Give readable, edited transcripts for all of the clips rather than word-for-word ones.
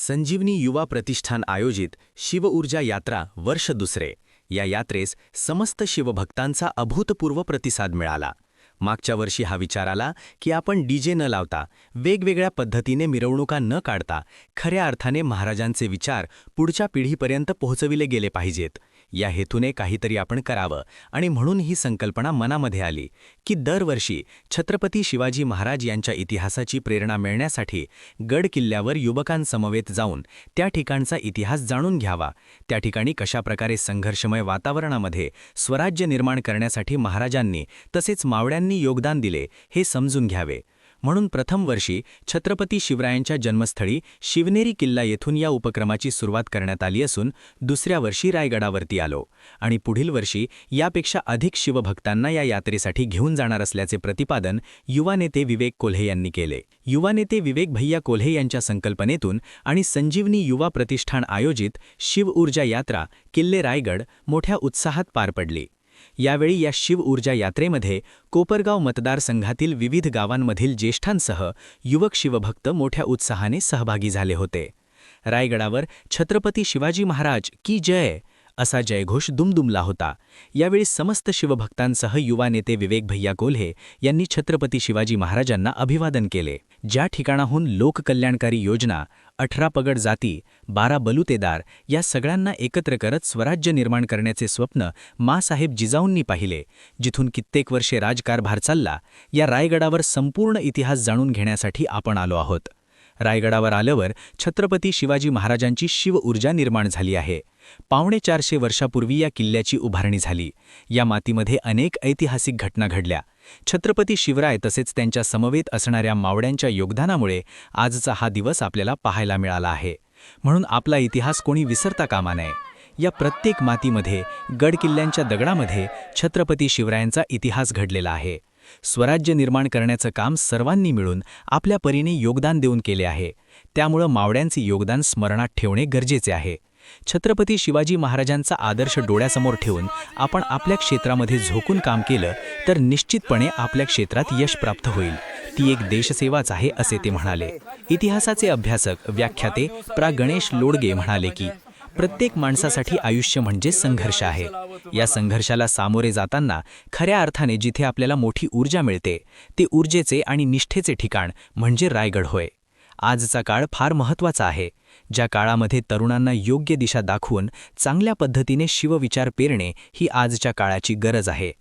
संजीवनी युवा प्रतिष्ठान आयोजित शिवऊर्जा यात्रा वर्ष दुसरे या यात्रेस समस्त शिवभक्तांचा अभूतपूर्व प्रतिसाद मिळाला। मागच्या वर्षी हा विचार आला की आपण डीजे न लावता वेगवेगळ्या पद्धतीने मिरवणुका न काढता खऱ्या अर्थाने महाराजांचे विचार पुढच्या पिढीपर्यंत पोहोचविले गेले पाहिजेत। या हेतूने काहीतरी आपण करावं आणि म्हणून ही संकल्पना मनामध्ये आली की दरवर्षी छत्रपती शिवाजी महाराज यांच्या इतिहासाची प्रेरणा मिळण्यासाठी गड किल्ल्यावर युवकांसमवेत जाऊन त्या ठिकाणचा इतिहास जाणून घ्यावा, त्या ठिकाणी कशाप्रकारे संघर्षमय वातावरणामध्ये स्वराज्य निर्माण करण्यासाठी महाराजांनी तसेच मावळ्यांनी योगदान दिले हे समजून घ्यावे। म्हणून प्रथम वर्षी छत्रपती शिवरायांच्या जन्मस्थळी शिवनेरी किल्ला येथून या उपक्रमाची सुरुवात करण्यात आली असून दुसऱ्या वर्षी रायगडावरती आलो आणि पुढील वर्षी यापेक्षा अधिक शिवभक्तांना या यात्रेसाठी घेऊन जाणार असल्याचे प्रतिपादन युवा नेते विवेक कोल्हे यांनी केले। युवा नेते विवेक भैया कोल्हे यांच्या संकल्पनेतून आणि संजीवनी युवा प्रतिष्ठान आयोजित शिवऊर्जा यात्रा किल्ले रायगड मोठ्या उत्साहात पार पडली। यावेळी या शिवऊर्जा यात्रेमध्ये कोपरगाव मतदारसंघातील विविध गावांमधील ज्येष्ठांसह युवक शिवभक्त मोठ्या उत्साहाने सहभागी झाले होते। रायगडावर छत्रपती शिवाजी महाराज की जय असा जयघोष दुमदुमला होता। यावेळी समस्त शिवभक्तांसह युवा नेते विवेक भैया कोल्हे यांनी छत्रपती शिवाजी महाराजांना अभिवादन केले। ज्या ठिकाणाहून लोककल्याणकारी योजना, 18 पगड जाती, 12 बलुतेदार या सगळ्यांना एकत्र करत स्वराज्य निर्माण करण्याचे स्वप्न मासाहेब जिजाऊंनी पाहिले, जिथून कित्येक वर्षे राजकारभार चालला, या रायगडावर संपूर्ण इतिहास जाणून घेण्यासाठी आपण आलो आहोत। रायगडावर आल्यावर छत्रपती शिवाजी महाराजांची शिवऊर्जा निर्माण झाली आहे। 450 वर्षापूर्वी या किल्ल्याची उभारणी झाली। या मातीमध्ये अनेक ऐतिहासिक घटना घडल्या। छत्रपती शिवराय तसेच त्यांच्या समवेत असणाऱ्या मावळ्यांच्या योगदानामुळे आजचा हा दिवस आपल्याला पाहायला मिळाला आहे। म्हणून आपला इतिहास कोणी विसरता कामा नये। या प्रत्येक मातीमध्ये गडकिल्ल्यांच्या दगडामध्ये छत्रपती शिवरायांचा इतिहास घडलेला आहे। स्वराज्य निर्माण करण्याचं काम सर्वांनी मिळून आपल्या परीने योगदान देऊन केले आहे। त्यामुळे मावळ्यांचे योगदान स्मरणात ठेवणे गरजेचे आहे। छत्रपती शिवाजी महाराजांचा आदर्श डोळ्यासमोर ठेवून आपण आपल्या क्षेत्रामध्ये झोकून काम केलं तर निश्चितपणे आपल्या क्षेत्रात यश प्राप्त होईल। ती एक देशसेवाच आहे असे ते म्हणाले। इतिहासाचे अभ्यासक व्याख्याते प्रा गणेश लोडगे म्हणाले की प्रत्येक माणसासाठी आयुष्य म्हणजे संघर्ष आहे। या संघर्षाला सामोरे जाताना खऱ्या अर्थाने जिथे आपल्याला मोठी ऊर्जा मिळते ते ऊर्जेचे आणि निष्ठेचे ठिकाण म्हणजे रायगड होय। आजचा काळ फार महत्त्वाचा आहे, ज्या काळामध्ये तरुणांना योग्य दिशा दाखवून चांगल्या पद्धतीने शिवविचार पेरणे ही आजच्या काळाची गरज आहे।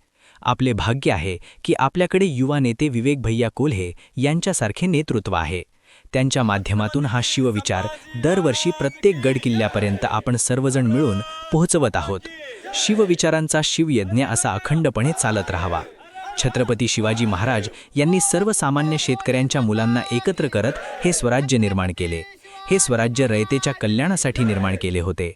आपले भाग्य आहे की आपल्याकडे युवा नेते विवेक भैया कोल्हे यांच्यासारखे नेतृत्व आहे। त्यांच्या माध्यमातून हा शिवविचार दरवर्षी प्रत्येक गडकिल्ल्यापर्यंत आपण सर्वजण मिळून पोहोचवत आहोत। शिवविचारांचा शिवयज्ञ असा अखंडपणे चालत राहावा। छत्रपती शिवाजी महाराज यांनी सर्वसामान्य शेतकऱ्यांच्या मुलांना एकत्र करत हे स्वराज्य निर्माण केले। हे स्वराज्य रयतेच्या कल्याणासाठी निर्माण केले होते।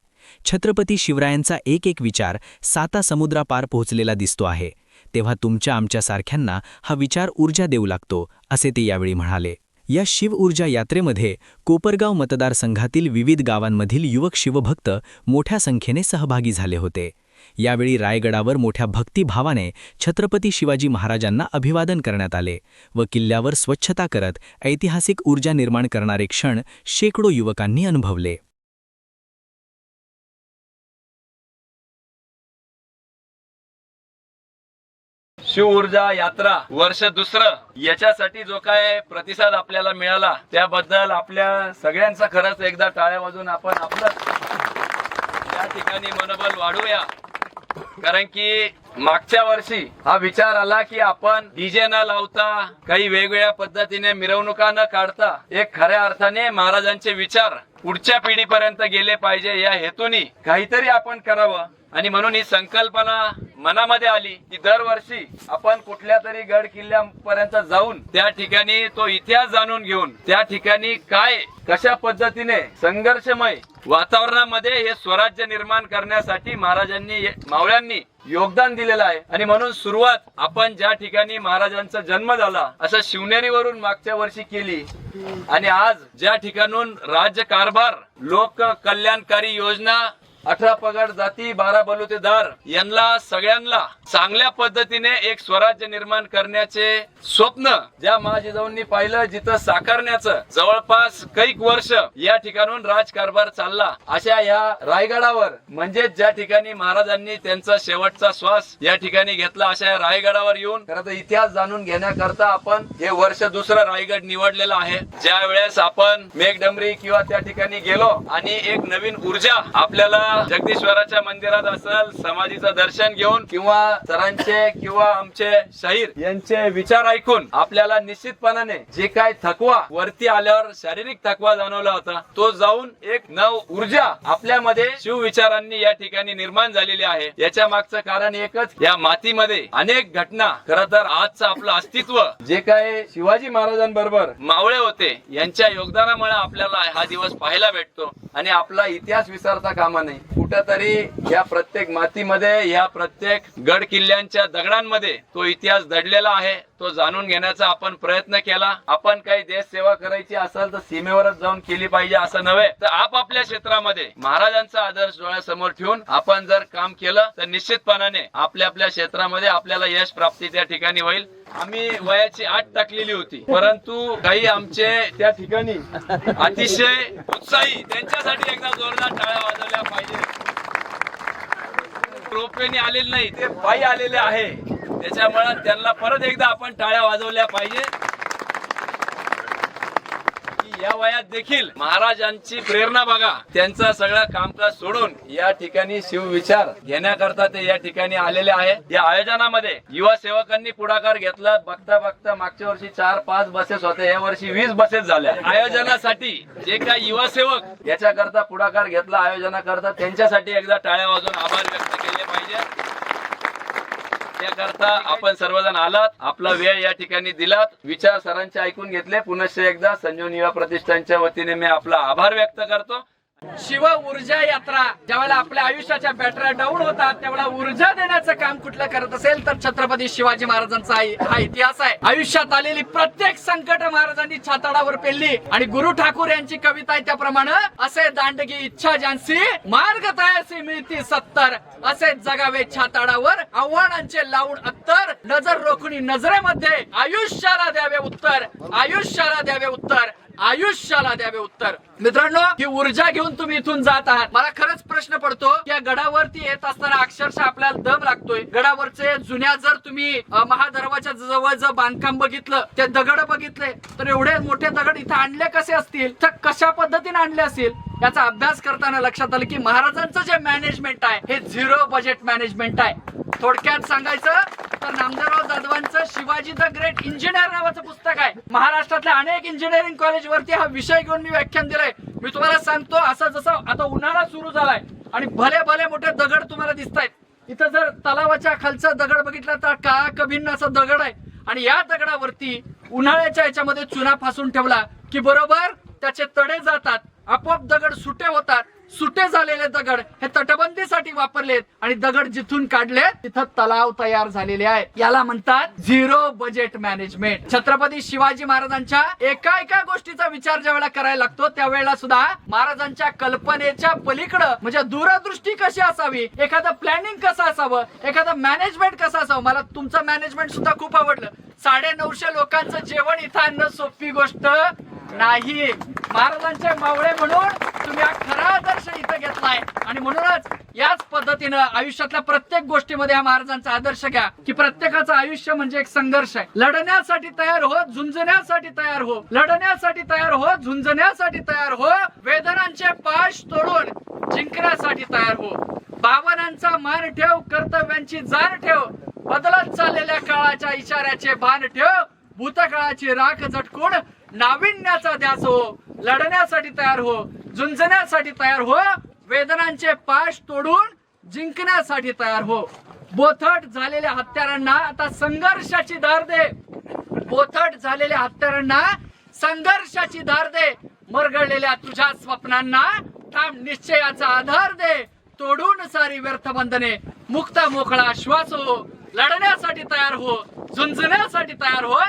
छत्रपती शिवरायांचा एक एक विचार 7 समुद्रापार पोहोचलेला दिसतो आहे। तेव्हा तुमच्या आमच्यासारख्यांना हा विचार ऊर्जा देऊ लागतो असे ते यावेळी म्हणाले। या शिवऊर्जा यात्रेमध्ये कोपरगाव मतदारसंघातील विविध गावांमधील युवक शिवभक्त मोठ्या संख्येने सहभागी झाले होते। यावेळी रायगडावर मोठ्या भक्तिभावाने छत्रपती शिवाजी महाराजांना अभिवादन करण्यात आले व किल्ल्यावर स्वच्छता करत ऐतिहासिक ऊर्जा निर्माण करणारे क्षण शेकडो युवकांनी अनुभवले। शिवऊर्जा यात्रा वर्ष दुसरं याच्यासाठी जो काय प्रतिसाद आपल्याला मिळाला त्याबद्दल आपल्या सगळ्यांचा खरंच एकदा टाळ्या वाजवून आपण आपलं या ठिकाणी मनोबल वाढवूया। कारण की मागच्या वर्षी हा विचार आला की आपण डीजे न लावता काही वेगवेगळ्या पद्धतीने मिरवणुका न काढता एक खऱ्या अर्थाने महाराजांचे विचार पुढच्या पिढीपर्यंत गेले पाहिजे या हेतूने काहीतरी आपण करावं। आणि म्हणून ही संकल्पना मनामध्ये आली की दरवर्षी आपण कुठल्या तरी गड किल्ल्यापर्यंत जाऊन त्या ठिकाणी तो इतिहास जाणून घेऊन त्या ठिकाणी काय कशा पद्धतीने संघर्षमय वातावरणामध्ये हे स्वराज्य निर्माण करण्यासाठी महाराजांनी मावळ्यांनी योगदान दिलेलं आहे। आणि म्हणून सुरुवात आपण ज्या ठिकाणी महाराजांचा जन्म झाला असं शिवनेरीवरून मागच्या वर्षी केली आणि आज ज्या ठिकाणून राज्यकारभार लोक कल्याणकारी योजना 18 पगड जाती 12 बलुतेदार यांना सगळ्यांना चांगल्या पद्धतीने एक स्वराज्य निर्माण करण्याचे स्वप्न ज्या महाजिजाऊंनी पाहिलं, जिथं साकारण्याचं जवळपास कैक वर्ष या ठिकाणून राजकारभार चालला, अशा या रायगडावर म्हणजे ज्या ठिकाणी महाराजांनी त्यांचा शेवटचा श्वास या ठिकाणी घेतला, अशा या रायगडावर येऊन खरं तर इतिहास जाणून घेण्याकरता आपण हे वर्ष दुसरं रायगड निवडलेलं आहे. ज्या वेळेस आपण मेघडंबरी किंवा त्या ठिकाणी गेलो आणि एक नवीन ऊर्जा आपल्याला जगदीश्वराच्या मंदिरात असेल समाधीचं दर्शन घेऊन किंवा सरांचे किंवा आमचे शाहीर यांचे विचार ऐकून आपल्याला निश्चितपणाने जे काय थकवा वरती आल्यावर शारीरिक थकवा जाणवला होता, तो जाऊन एक नव ऊर्जा आपल्यामध्ये शिव विचारांनी या ठिकाणी निर्माण झालेली आहे. याच्या मागचं कारण एकच, या मातीमध्ये अनेक घटना खरं तर आजचं आपलं अस्तित्व जे काय शिवाजी महाराजांबरोबर मावळे होते यांच्या योगदानामुळे आपल्याला हा दिवस पाहायला भेटतो. आणि आपला इतिहास विसरता कामा नाही. कुठंतरी या प्रत्येक मातीमध्ये, या प्रत्येक गड किल्ल्यांच्या दगडांमध्ये तो इतिहास दडलेला आहे. तो जाणून घेण्याचा आपण प्रयत्न केला. आपण काही देश सेवा करायची असेल तर सीमेवरच जाऊन केली पाहिजे असं नव्हे, तर आपापल्या क्षेत्रामध्ये महाराजांचा आदर्श डोळ्यासमोर ठेवून आपण जर काम केलं तर निश्चितपणाने आपल्या आपल्या क्षेत्रामध्ये आपल्याला यश प्राप्ती त्या ठिकाणी होईल. आम्ही वयाची 8 टाकलेली होती, परंतु काही आमचे त्या ठिकाणी अतिशय उत्साही, त्यांच्यासाठी एकदा जोरदार टाळ्या वाजवल्या पाहिजे. रोपवेने आलेले नाही, ते पायी आलेले आहे, त्याच्यामुळे त्यांना परत एकदा आपण टाळ्या वाजवल्या पाहिजे. या वयात देखील महाराजांची प्रेरणा बघा, त्यांचं सगळं कामकाज सोडून या ठिकाणी शिव विचार घेण्याकरता ते या ठिकाणी आलेले आहे. या आयोजनामध्ये युवा सेवकांनी पुढाकार घेतला. बघता बघता मागच्या वर्षी 4-5 बसेस होत्या, या वर्षी 20 बसेस झाल्या. आयोजनासाठी जे काही युवा सेवक याच्याकरता पुढाकार घेतला आयोजनाकरता, त्यांच्यासाठी एकदा टाळ्या वाजवून आभार व्यक्त केले पाहिजे. त्याकरता आपण सर्वजण आलात, आपला वेळ या ठिकाणी दिलात, विचार सरांचे ऐकून घेतले. पुनश्च एकदा संजीवनी युवा प्रतिष्ठानच्या वतीने मी आपला आभार व्यक्त करतो. शिव ऊर्जा यात्रा ज्यावेळेला आपल्या आयुष्याच्या बॅटऱ्या डाऊन होतात त्यावेळेला ऊर्जा देण्याचं काम कुठलं करत असेल तर छत्रपती शिवाजी महाराजांचा हा इतिहास आहे. आयुष्यात आलेली प्रत्येक संकट महाराजांनी छाताडावर पेलली आणि गुरु ठाकूर यांची कविता आहे त्याप्रमाणे, असे दांडगी इच्छा ज्यांची मार्ग तयासी मिळती 70, असे जगावे छाताडावर आव्हानांचे लावून अत्तर, नजर रोखणी नजरेमध्ये आयुष्याला द्यावे उत्तर, आयुष्याला द्यावे उत्तर, आयुष्याला द्यावे उत्तर. मित्रांनो, ही ऊर्जा घेऊन तुम्ही इथून जात आहात. मला खरंच प्रश्न पडतो की या गडावरती येत असताना अक्षरशः आपल्याला दम लागतोय. गडावरचे जुन्या जर तुम्ही महादरवाच्या जवळ जर बांधकाम बघितलं, ते दगड बघितले, तर एवढे मोठे दगड इथे आणले कसे असतील, तर कशा पद्धतीने आणले असतील याचा अभ्यास करताना लक्षात आलं की महाराजांचं जे मॅनेजमेंट आहे हे 0 बजेट मॅनेजमेंट आहे. थोडक्यात सांगायचं तर नामदेवराव जाधवांचं शिवाजी द ग्रेट इंजिनियर नावाचं पुस्तक आहे. महाराष्ट्रातल्या अनेक इंजिनिअरिंग कॉलेज वरती हा विषय घेऊन मी व्याख्यान दिलंय. मी तुम्हाला सांगतो, असं जसं आता उन्हाळा सुरू झालाय आणि भले भले मोठे दगड तुम्हाला दिसत आहेत, इथं जर तलावाच्या खालचा दगड बघितला तर काळा कभिन्न असा दगड आहे आणि या दगडावरती उन्हाळ्याच्या याच्यामध्ये चुना फासून ठेवला की बरोबर त्याचे तडे जातात, आपोआप दगड सुटे होतात. सुटे झालेले दगड हे तटबंदीसाठी वापरलेत आणि दगड जिथून काढले तिथं तलाव तयार झालेले आहेत. याला म्हणतात 0 बजेट मॅनेजमेंट. छत्रपती शिवाजी महाराजांच्या एका गोष्टीचा विचार ज्या वेळेला करायला लागतो त्यावेळेला सुद्धा महाराजांच्या कल्पनेच्या पलीकडं म्हणजे दूरदृष्टी कशी असावी, एखादं प्लॅनिंग कसं असावं, एखादं मॅनेजमेंट कसं असावं. मला तुमचं मॅनेजमेंट सुद्धा खूप आवडलं. 950 लोकांचं जेवण इथं आणणं सोपी गोष्ट नाही. महाराजांचे मावळे म्हणून तुम्ही हा खरा आदर्श इथं घेतलाय आणि म्हणूनच याच पद्धतीनं आयुष्यातल्या प्रत्येक गोष्टीमध्ये हा महाराजांचा आदर्श घ्या की प्रत्येकाचं आयुष्य म्हणजे एक संघर्ष आहे. लढण्यासाठी तयार हो, झुंजण्यासाठी तयार हो, लढण्यासाठी तयार हो, झुंजण्यासाठी तयार हो, वेदनांचे पाश तोडून जिंकण्यासाठी तयार हो. भावनांचा मान ठेव, कर्तव्यांची जाण ठेव, बदलत चाललेल्या काळाच्या इशाऱ्याचे भान ठेव, भूतकाळाची राख झटकून नाविन्याचा ध्यास हो, लढण्यासाठी तयार हो, झुंजण्यासाठी तयार हो, वेदनांचे पाश तोडून जिंकण्यासाठी तयार हो. बोथट झालेल्या हत्यारांना आता संघर्षाची धार दे, बोथट झालेल्या हत्यारांना संघर्षाची धार दे, मरगळलेल्या तुझ्या स्वप्नांना ठाम निश्चयाचा आधार दे, तोडून सारी व्यर्थ बंधने मुक्त मोकळा श्वास हो, लढण्यासाठी तयार हो, झुंजण्यासाठी तयार हो,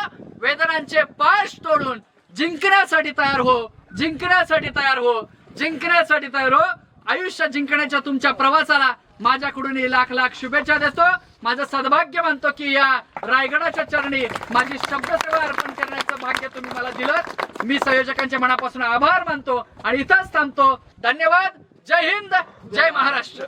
वेदनांचे पाश तोडून जिंकण्यासाठी तयार हो, जिंकण्यासाठी तयार हो, जिंकण्यासाठी तयार हो. आयुष्य जिंकण्याच्या तुमच्या प्रवासाला माझ्याकडून लाख लाख शुभेच्छा देतो. माझं सद्भाग्य मानतो की या रायगडाच्या चरणी माझी शब्दसेवा अर्पण करण्याचं भाग्य तुम्ही मला दिलं. मी संयोजकांच्या मनापासून आभार मानतो आणि इथंच थांबतो. धन्यवाद. जय हिंद, जय महाराष्ट्र.